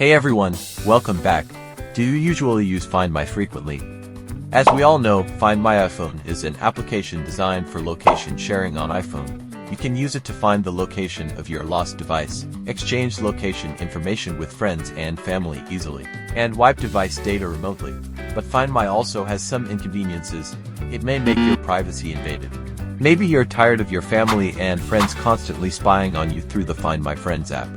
Hey everyone, welcome back. Do you usually use Find My frequently? As we all know, Find My iPhone is an application designed for location sharing on iPhone. You can use it to find the location of your lost device, exchange location information with friends and family easily, and wipe device data remotely. But Find My also has some inconveniences. It may make your privacy invaded. Maybe you're tired of your family and friends constantly spying on you through the Find My Friends app.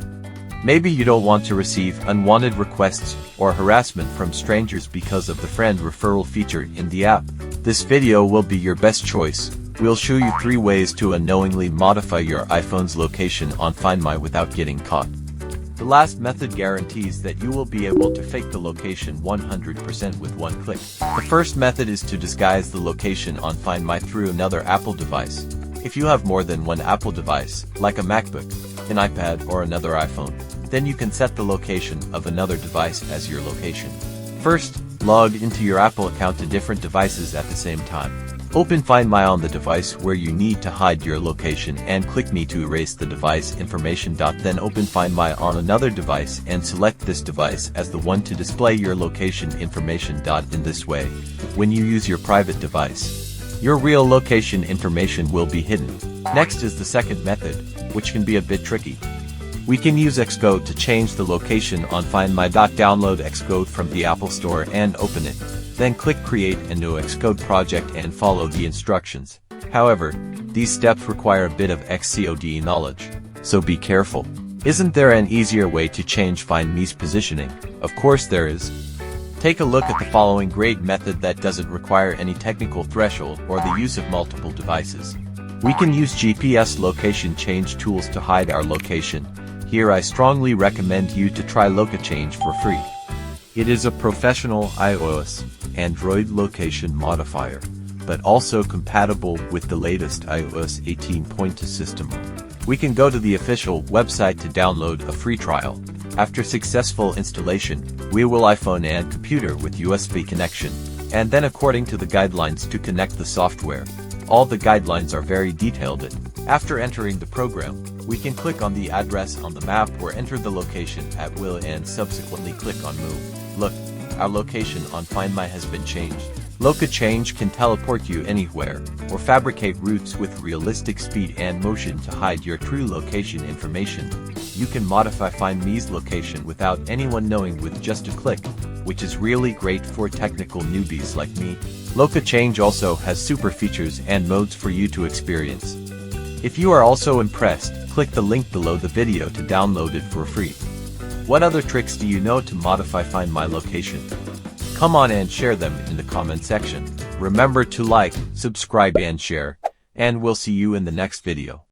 Maybe you don't want to receive unwanted requests or harassment from strangers because of the friend referral feature in the app. This video will be your best choice. We'll show you 3 ways to unknowingly modify your iPhone's location on Find My without getting caught. The last method guarantees that you will be able to fake the location 100% with one click. The first method is to disguise the location on Find My through another Apple device. If you have more than one Apple device, like a MacBook, an iPad or another iPhone, then you can set the location of another device as your location. First, log into your Apple account to different devices at the same time. Open Find My on the device where you need to hide your location and click Me to erase the device information. Then open Find My on another device and select this device as the one to display your location information. In this way, when you use your private device, your real location information will be hidden. Next is the second method, which can be a bit tricky. We can use Xcode to change the location on Find My. Download Xcode from the Apple Store and open it. Then click Create a new Xcode project and follow the instructions. However, these steps require a bit of Xcode knowledge, so be careful. Isn't there an easier way to change Find Me's positioning? Of course there is. Take a look at the following great method that doesn't require any technical threshold or the use of multiple devices. We can use GPS location change tools to hide our location. Here I strongly recommend you to try LocaChange for free. It is a professional iOS, Android location modifier, but also compatible with the latest iOS 18 system. We can go to the official website to download a free trial. After successful installation, we will iPhone and computer with USB connection, and then according to the guidelines to connect the software. All the guidelines are very detailed. After entering the program, we can click on the address on the map or enter the location at will and subsequently click on Move. Look, our location on Find My has been changed. LocaChange can teleport you anywhere, or fabricate routes with realistic speed and motion to hide your true location information. You can modify Find Me's location without anyone knowing with just a click, which is really great for technical newbies like me. LocaChange also has super features and modes for you to experience. If you are also impressed, click the link below the video to download it for free. What other tricks do you know to modify Find My location? Come on and share them in the comment section. Remember to like, subscribe and share, and we'll see you in the next video.